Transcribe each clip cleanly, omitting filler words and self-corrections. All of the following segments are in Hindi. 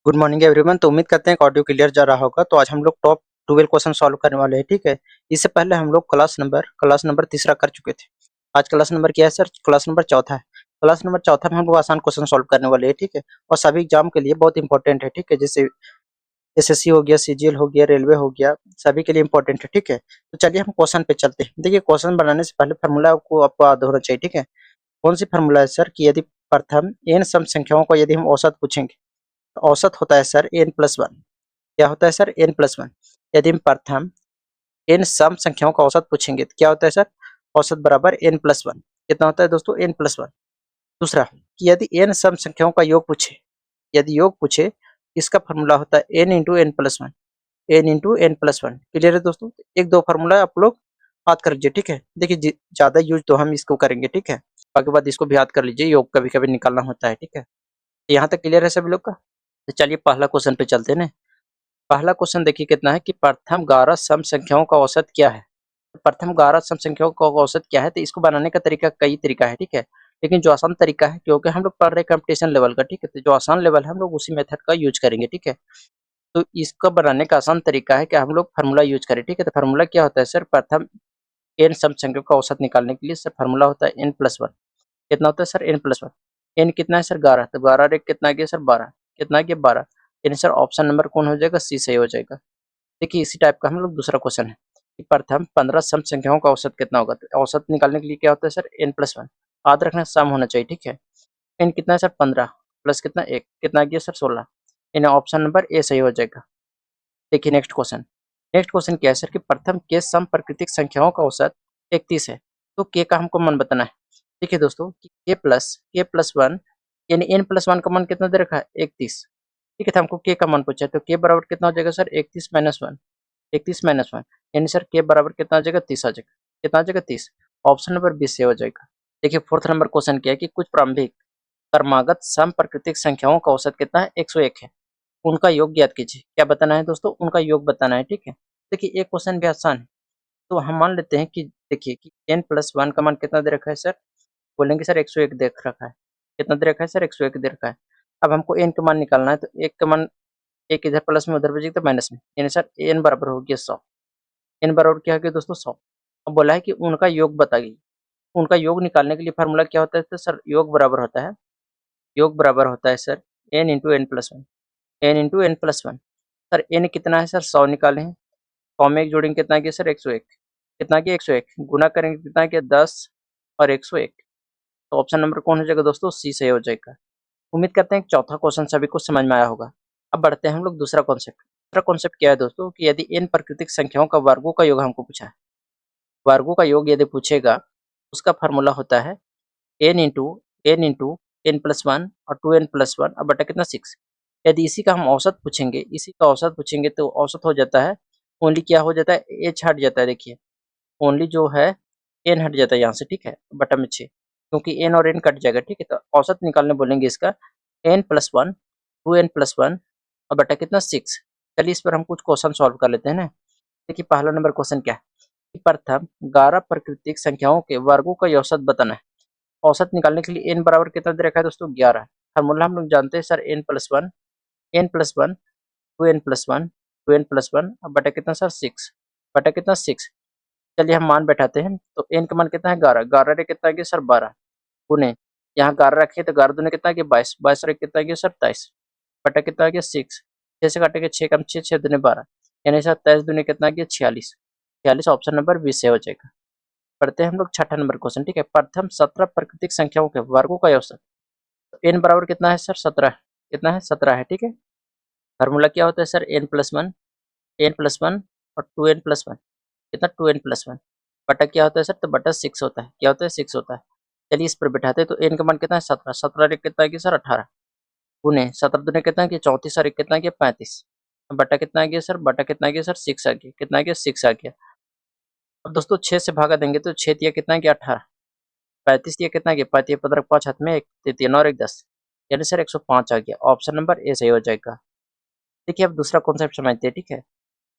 Good morning everyone. तो उम्मीद करते हैं कि ऑडियो क्लियर जा रहा होगा। तो आज हम लोग टॉप 12 क्वेश्चन सॉल्व करने वाले हैं, ठीक है। इससे पहले हम लोग क्लास नंबर तीसरा कर चुके थे। आज क्लास नंबर क्या है सर? क्लास नंबर चौथा है। क्लास नंबर चौथा में हम लोग आसान क्वेश्चन सॉल्व करने वाले हैं, ठीक है। और सभी एग्जाम के लिए बहुत इंपॉर्टेंट है, ठीक है। जैसे एसएससी हो गया, सीजीएल हो गया, रेलवे हो गया, सभी के लिए इंपॉर्टेंट है, ठीक है। तो चलिए हम क्वेश्चन पे चलते हैं। देखिए, क्वेश्चन बनाने से पहले फार्मूला आपको याद होना चाहिए, ठीक है। कौन सी फार्मूला है सर? कि यदि प्रथम n सम संख्याओं का यदि हम औसत पूछेंगे, तो औसत होता है सर n+1। क्या होता है सर? n+1। यदि हम प्रथम n सम संख्याओं का औसत पूछेंगे तो क्या होता है सर? औसत बराबर n+1। कितना होता है दोस्तों? n+1। दूसरा, कि यदि n सम संख्याओं का योग पूछे, यदि योग पूछे, इसका फॉर्मूला होता है n into N plus one. n into N plus one. Clear है दोस्तों? एक दो फार्मूला आप लोग याद कर लीजिए, ठीक है। देखिए, ज्यादा यूज तो हम इसको करेंगे, ठीक है। बाकी बात इसको भी याद कर लीजिए, योग कभी कभी निकालना होता है, ठीक है। यहाँ तक क्लियर है सभी लोग का? तो चलिए पहला क्वेश्चन पे चलते हैं ना। पहला क्वेश्चन देखिए कितना है कि प्रथम 11 सम संख्याओं का औसत क्या है। प्रथम 11 सम संख्याओं का औसत क्या है, तो इसको बनाने का तरीका कई तरीका है, ठीक है। लेकिन जो आसान तरीका है, क्योंकि हम लोग पढ़ रहे कंपटीशन लेवल का, ठीक है, तो जो आसान लेवल है हम लोग उसी मेथड का यूज करेंगे, ठीक है। तो इसको बनाने का आसान तरीका है कि हम लोग फार्मूला यूज करें, ठीक है। तो फार्मूला क्या होता है सर? प्रथम एन सम संख्याओं का औसत निकालने के लिए सर फार्मूला होता है n+1। कितना होता है सर? n+1। एन कितना है सर? 11। तो 12 रे कितना आ गया सर? 12। कितना आ गया? 12। यानी सर ऑप्शन नंबर कौन हो जाएगा? सी सही हो जाएगा। देखिए, इसी टाइप का हम लोग दूसरा क्वेश्चन है कि प्रथम 15 सम संख्याओं का औसत कितना होगा। तो औसत निकालने के लिए क्या होता है सर? n+1। याद रखना सम होना चाहिए, ठीक है। एन कितना है सर? 15 प्लस कितना? 1। कितना आ गया सर? 16। यानी ऑप्शन नंबर ए सही हो जाएगा। देखिए नेक्स्ट क्वेश्चन। नेक्स्ट क्वेश्चन क्या है सर? कि प्रथम के सम प्राकृतिक संख्याओं का औसत 31 है। तो के का हमको मान बताना है। देखिए दोस्तों, k+1 यानी n+1 का मान कितना दे रखा है? 31। ठीक है, तो हमको के का मान पूछा है, तो के बराबर कितना हो जाएगा सर? 31-1। 31-1 यानी सर के बराबर कितना आ जाएगा? 30 आ जाएगा। कितना आ जाएगा? 30। ऑप्शन नंबर बी से हो जाएगा। देखिए फोर्थ नंबर क्वेश्चन क्या है कि कुछ प्रारंभिक क्रमागत सम प्राकृतिक संख्याओं का औसत कितना है? 101 है। उनका योग ज्ञात कीजिए। क्या बताना है दोस्तों? उनका योग बताना है, ठीक है। देखिए, एक क्वेश्चन भी आसान है। तो हम मान लेते हैं कि देखिए कि n+1 का मान कितना दे रखा है सर? बोलेंगे सर 101 दे रखा है। कितना दे रखा है सर? 101 दे रखा है। अब हमको n का मान निकालना है, तो एक का मान, एक इधर प्लस में उधर बचेगा तो माइनस में, यानी सर n बराबर हो गया 100। n बराबर क्या हो गया दोस्तों? 100। अब बोला है कि उनका योग बताइए। उनका योग निकालने के लिए फार्मूला क्या होता है? तो सर योग बराबर होता है sir n into N plus one. n into N plus one. Sir n कितना है सर? 100 निकाले हैं। 100 में एक जोड़ेंगे कितना गया सर? 101। कितना गया? 101। गुना करेंगे कितना गया? 10 और 101। तो ऑप्शन नंबर कौन हो जाएगा दोस्तों? सी सही हो जाएगा। उम्मीद करते हैं कि चौथा क्वेश्चन सभी को समझ में आया होगा। अब बढ़ते हैं हम लोग दूसरा कॉन्सेप्ट। दूसरा कॉन्सेप्ट क्या है दोस्तों? कि यदि n प्राकृतिक संख्याओं का वर्गों का योग हमको पूछा है, वर्गों का योग यदि पूछेगा, उसका फार्मूला होता है n इंटू n और 2n+1 अब बटा कितना? 6। यदि इसी का हम औसत पूछेंगे, इसी का औसत पूछेंगे, तो औसत हो जाता है ओनली क्या हो जाता है? एच हट जाता है। देखिए, ओनली जो है एन हट जाता है यहाँ से, ठीक है, बटा में 6, क्योंकि एन और एन कट जाएगा, ठीक है। तो औसत निकालने बोलेंगे इसका n+1, 2n+1 और बटा कितना? 6। चलिए इस पर हम कुछ क्वेश्चन सॉल्व कर लेते हैं ना। देखिए पहला नंबर क्वेश्चन क्या है कि प्रथम 11 प्राकृतिक संख्याओं के वर्गों का औसत बताना है। औसत निकालने के लिए n बराबर कितना दे रखा है दोस्तों? 11। फार्मूला हम लोग जानते हैं सर n+1 2n+1 और बटा कितना सर? 6। बटा कितना? 6। चलिए हम मान बैठाते हैं। तो n का मान कितना है? 11। 11 रे कितना आ गया सर? 12। गुने यहाँ 11 रखे तो 11 दूने कितना आ गया? 22। 22 रे कितना आ गया सर? 23। बटा कितना आ गया? 6। 6 से काटेंगे 6 कम 6, 6 दूने 12, यानी सर 23 दूने कितना आ गया? 46। 46 ऑप्शन नंबर 20 से हो जाएगा। पढ़ते हैं हम लोग छठा नंबर क्वेश्चन, ठीक है। प्रथम 17 प्राकृतिक संख्याओं के वर्गों का औसत। तो n बराबर कितना है सर? 17। कितना है? 17 है, ठीक है। फार्मूला क्या होता है सर? n+1 और 2n+1। कितना? 2n+1 बटा क्या होता है सर? तो बटा 6 होता है। क्या होता है? 6 होता है। चलिए इस पर बैठाते हैं। तो n का मान कितना है? 17। 17 रे कितना आ गया सर? 18। गुने 17 दूने कितना आ गया? 34 और एक कितना आ गया? 35। बटा कितना आ गया सर? बटा कितना आ गया सर? 6 आ गया। कितना आ गया? 6 आ गया। अब दोस्तों 6 से भागा देंगे तो 6 दिया कितना आ गया? 18। 35 दिया कितना आ गया? 35 15 5 हाथ में 1 3 और 1 10, यानी सर 105 आ गया। ऑप्शन नंबर ए सही हो जाएगा। देखिए अब दूसरा कॉन्सेप्ट समझते हैं, ठीक है।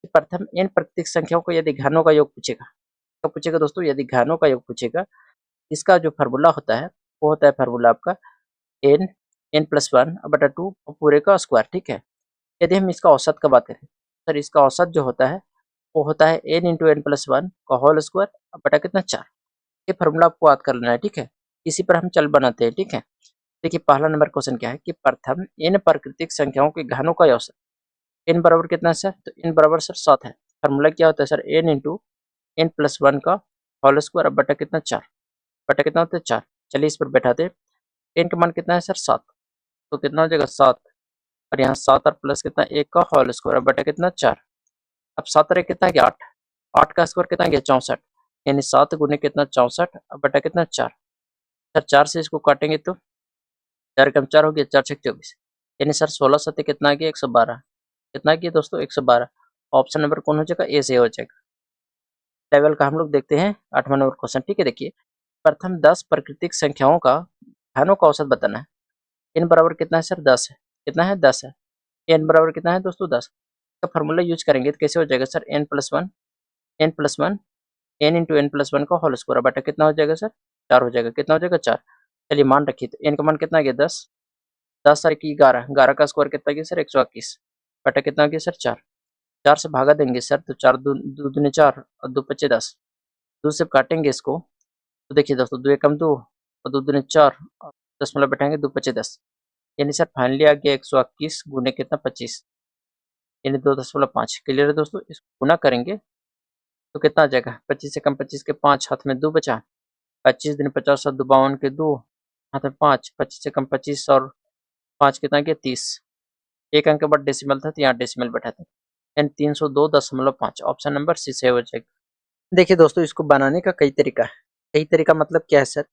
प्रथम n प्राकृतिक संख्याओं को यदि घनों का योग पूछेगा, तो पूछेगा दोस्तों यदि घनों का योग पूछेगा, इसका जो फार्मूला होता है वो होता है फार्मूला आपका n n+1 बटा 2 पूरे का स्क्वायर, ठीक है। यदि हम इसका औसत का बात करें सर, इसका औसत जो होता है वो होता है n into N plus one का होल स्क्वायर बटा कितना 4। ये फॉर्मूला आपको याद कर लेना है, ठीक है। इसी पर हम चल बनाते हैं, ठीक है। देखिए पहला नंबर क्वेश्चन क्या है कि प्रथम n प्राकृतिक संख्याओं के घनों का औसत। n बराबर कितना है सर, तो n बराबर सर 7 है। फॉर्मूला क्या होता है sir, n into N plus one का होल स्क्वायर बटा कितना 4, बटा कितना होता है 4। चलिए इस पर बैठाते हैं। n का मान कितना है सर 7, तो कितना हो जाएगा 7, और यहाँ 7 और प्लस कितना 1 का होल स्क्वायर बटा कितना 4। अब 7 और 1 कितना गया 8, 8 का स्क्वायर कितना गया 64, यानी 7 गुने कितना 64 बटा कितना 4। सर 4 से इसको काटेंगे तो 4 कम 4 हो गया, 4 छक 24, यानी सर 16 सत्य कितना आ गया 112। कितना गया दोस्तों 112। ऑप्शन नंबर कौन हो जाएगा, ए से हो जाएगा। लेवल का हम लोग देखते हैं 8वां नंबर क्वेश्चन, ठीक है। देखिए प्रथम 10 प्राकृतिक संख्याओं का घनों का औसत बताना है। n बराबर कितना है सर 10 है, कितना है 10 है। n बराबर कितना है दोस्तों 10 का फॉर्मूला यूज करेंगे तो कैसे हो जाएगा sir, n plus one, N plus one, N into N plus one का होल स्क्वायर बटा कितना हो जाएगा सर 4 हो जाएगा। कितना हो जाएगा 4। चलिए मान रखिए तो n का मान कितना गया 10, 10 सर की 11, 11 का स्क्वायर कितना गया सर 121 बटा कितना गया सर 4। 4 से भागा देंगे सर तो 4 दो दो दूनी 4 और 2 पच्चे 10, 2 से काटेंगे इसको तो देखिए दोस्तों 2 एकम 2 और 2 दूनी 4 और 10 मतलब बैठाएंगे 2 पच्चे 10, यानी सर फाइनली आ गया 121 गुने कितना 25, यानी 2.5। क्लियर है दोस्तों। इसको गुना करेंगे तो कितना आ जाएगा, 25 से कम 25 के 5, हाथ में 2 बचा, 25 दिन 50 और 2 52 के 2, हाथ में 5, 25 से कम 25 और 5 कितना गया 30। एक अंक के बाद डेसिमल था तो यहाँ डेसिमल बैठा था, यानी 302.5। ऑप्शन नंबर सी से हो जाएगा। देखिए दोस्तों इसको बनाने का कई तरीका है। कई तरीका मतलब क्या है सर,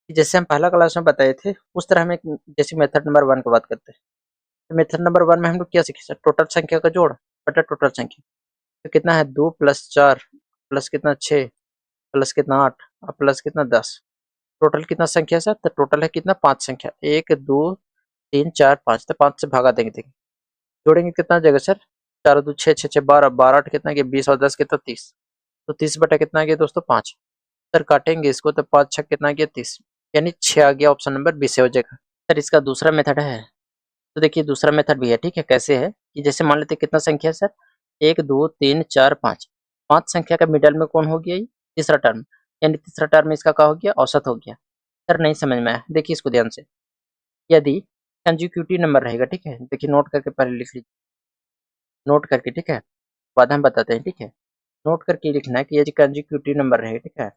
जैसे हम पहला क्लास में बताए थे उस तरह हम एक जैसे मेथड नंबर 1 की बात करते हैं। तो मेथड नंबर 1 में हम लोग क्या सीखे सर, टोटल संख्या का जोड़ बटा टोटल संख्या। तो कितना है 2 प्लस 4 प्लस कितना 6 प्लस कितना 8 और प्लस कितना 10। टोटल कितना संख्या है सर, तो टोटल है कितना 5 संख्या, 1 2 3 4 5। तो 5 से भागा देंगे, देखिए जोड़ेंगे कितना आ जाएगा सर, 4 2 6 6 6 12 12 8 कितना गया 20 और 10 कितना 30। तो 30 बटा कितना गया दोस्तों 5। सर काटेंगे इसको तो 5 6 कितना गया 30, यानी 6 आ गया। ऑप्शन नंबर बी से हो जाएगा। सर इसका दूसरा मेथड है, तो देखिए दूसरा मेथड भी है, ठीक है। कैसे है कि जैसे मान लेते कितना संख्या है सर, 1 2 3 4 5, 5 संख्या का मिडल में कौन हो गया, ये तीसरा टर्म, यानी तीसरा टर्म इसका क्या हो गया औसत हो गया। सर नहीं समझ में आया, देखिए इसको ध्यान से। यदि कंजिक्यूटिव नंबर रहेगा, ठीक है, देखिए नोट करके पहले लिख लीजिए, नोट करके, ठीक है, बाद हम बताते हैं, ठीक है। नोट करके लिखना है कि यदि कंजिक्यूटिव नंबर रहे, ठीक है,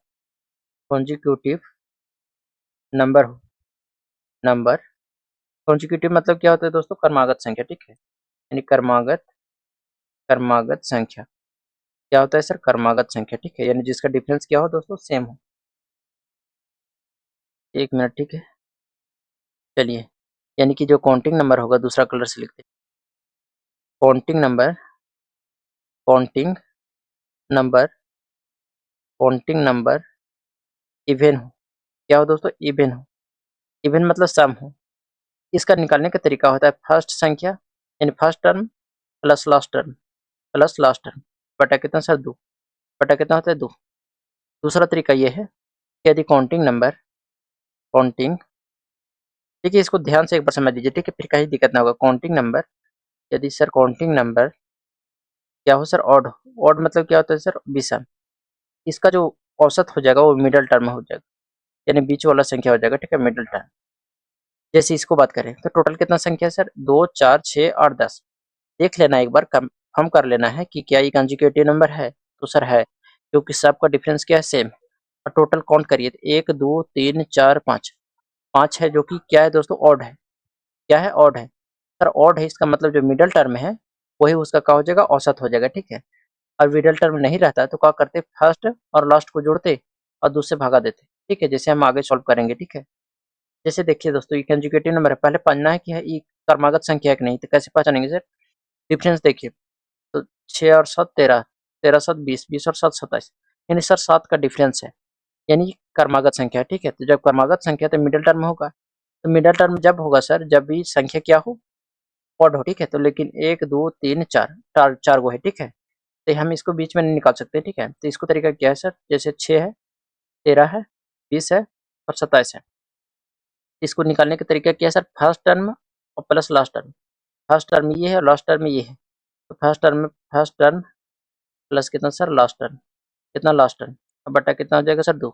कॉन्जिक्यूटिव नंबर नंबर कॉन्जिक्यूटिव मतलब क्या होता है दोस्तों, क्रमागत संख्या, ठीक है, यानी क्रमागत क्रमागत संख्या क्या होता है सर, क्रमागत संख्या, ठीक है, यानी जिसका डिफरेंस क्या हो दोस्तों सेम हो। एक मिनट, ठीक है, चलिए, यानी कि जो काउंटिंग नंबर होगा दूसरा कलर से लिखते हैं, counting number, counting number, counting number even हो, क्या हो दोस्तों इवन हो, इवन मतलब सम हो। इसका निकालने का तरीका होता है फर्स्ट संख्या यानी first term plus last term plus last term बटा कितना सर 2, बटा कितना होता है 2। दूसरा तरीका ये है कि यदि काउंटिंग नंबर, काउंटिंग, देखिए इसको ध्यान से एक बार समझ लीजिए, ठीक है, फिर कहीं दिक्कत ना होगा। काउंटिंग नंबर, यदि सर काउंटिंग नंबर क्या हो सर ऑड, ऑड मतलब क्या होता है सर विषम, इसका जो औसत हो जाएगा वो मिडल टर्म हो जाएगा, यानी बीच वाला संख्या हो जाएगा, ठीक है, मिडल टर्म। जैसे इसको बात करें तो टोटल कितना संख्या है सर 2 4 6 8 10। देख लेना एक बार, कंफर्म कर लेना है कि क्या ये कंजिक्यूटिव नंबर है, तो सर है, क्योंकि सबका डिफरेंस क्या है सेम। और टोटल काउंट करिए 1 2 3 4 5, 5 है जो कि क्या है दोस्तों ऑड है, क्या है ऑड है। सर ऑड है इसका मतलब जो मिडल टर्म है वही उसका क्या हो जाएगा औसत हो जाएगा, ठीक है। और मिडल टर्म नहीं रहता तो क्या करते फर्स्ट और लास्ट को जोड़ते और दूसरे भागा देते, ठीक है, जैसे हम आगे सॉल्व करेंगे, ठीक है। जैसे देखिए दोस्तों ये कंजुगेटिव नंबर है, पहले पढ़ना है कि ये क्रमागत संख्या है कि नहीं, तो कैसे पहचानेंगे सर, डिफरेंस देखिए तो 6 और 7 13, 13 7 20, 20 और 7 27, यानी सर 7 का डिफरेंस है, यानी क्रमागत संख्या है, ठीक है। तो जब क्रमागत संख्या तो मिडिल टर्म होगा, तो मिडिल टर्म जब होगा सर जब भी संख्या क्या हो ऑड हो, ठीक है। तो लेकिन 1 2 3 4 चार चार गो है, ठीक है, तो हम इसको बीच में नहीं निकाल सकते, ठीक है। तो इसको तरीका क्या है सर, जैसे 6 है 13 है 20 है और 27 है, इसको निकालने का तरीका क्या है सर फर्स्ट टर्म और plus last term, first term ये है और लास्ट टर्म ये है, तो फर्स्ट टर्म प्लस कितना सर लास्ट टर्म, कितना लास्ट टर्म, अब बटा कितना हो जाएगा सर 2,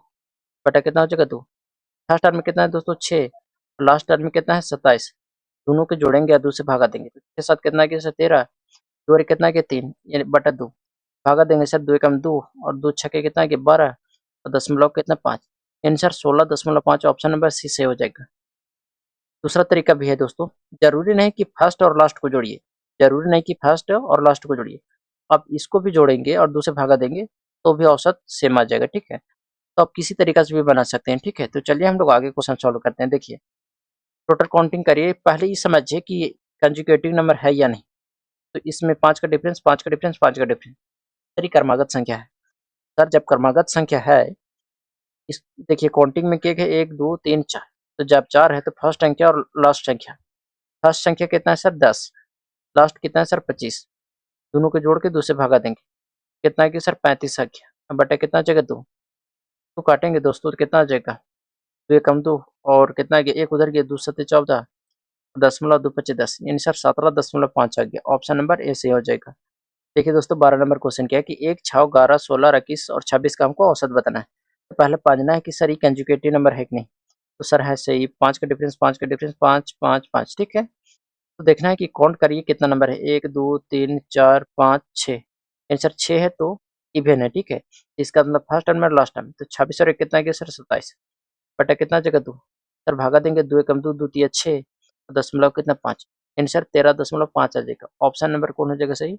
बटा कितना हो जाएगा 2। फर्स्ट टर्म में कितना है दोस्तों 6, लास्ट टर्म में कितना है 27, दोनों को जोड़ेंगे या 2 से भागा देंगे, तो 6 7 कितना है सर 13, 2 और कितना है 3 यानी बटा 2, भागा देंगे सर 2 एकम 2 और 2 छक्के कितना है 12 और दशमलव कितना 5, यानी सर 16.5 ऑप्शन नंबर सी से हो जाएगा। दूसरा तरीका भी है दोस्तों, जरूरी नहीं कि फर्स्ट और लास्ट को जोड़िए, जरूरी नहीं कि फर्स्ट और लास्ट को जोड़िए, आप इसको भी जोड़ेंगे और 2 से भागा देंगे तो भी औसत सेम आ जाएगा, ठीक है। तो आप किसी तरीका से भी बना सकते हैं, ठीक है। तो चलिए हम लोग आगे क्वेश्चन सॉल्व करते हैं। देखिए टोटल काउंटिंग करिए, पहले ये समझिए कि कंजुगेटिव नंबर है या नहीं, तो इसमें 5 का डिफरेंस 5 का डिफरेंस 5 का डिफरेंस, सर क्रमागत संख्या है। सर जब क्रमागत संख्या है, इस देखिए काउंटिंग में क्या है 1 2 3 4, तो जब 4 है तो फर्स्ट संख्या और लास्ट संख्या, फर्स्ट संख्या कितना है सर 10, लास्ट कितना है सर 25, दोनों को जोड़ के 2 से भागा देंगे, कितना है कि सर 35 आ गया, अब बटा कितना आ जाएगा 2, तो काटेंगे दोस्तों तो कितना आ जाएगा 2 एकम 2 और कितना आ गया 1 उधर गया 2 सत्ते 14, दशमलव 2 पच्चीस 10, यानी सर 17.5 आ गया, ऑप्शन नंबर ए से हो जाएगा। देखिए दोस्तों 12 नंबर क्वेश्चन क्या है कि 1 6 11 16 21 और 26 का हमको औसत बताना है, तो पहले पाजना है कि सर ये कंजुगेटिव नंबर है कि नहीं, तो सर है सही, 5 का डिफरेंस 5 का डिफरेंस 5 5 5, ठीक है। तो देखना है कि काउंट करिए कितना नंबर है 1 2 3 4 5 6, आंसर 6 है तो इवन है, ठीक है। इसका मतलब फर्स्ट टर्म और लास्ट टर्म, तो 26 और 1 कितना गया सर 27, बटा कितना जगह 2, सर भागा देंगे 2 एकम 2 2 तिया 6, दशमलव कितना 5, आंसर 13.5 आ जाएगा, ऑप्शन नंबर कौन हो जाएगा सही,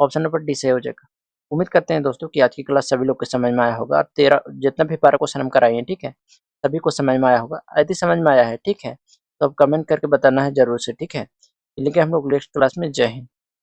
ऑप्शन नंबर डी सही हो जाएगा। उम्मीद करते हैं दोस्तों कि आज की क्लास सभी लोग को समझ में आया होगा, और 13 जितना भी 12 क्वेश्चन हम कराए हैं, ठीक है, सभी को समझ में आया होगा। यदि समझ में आया है, ठीक है, तो अब कमेंट करके बताना है जरूर से, ठीक है। मिलेंगे हम लोग नेक्स्ट क्लास में। जय हिंद।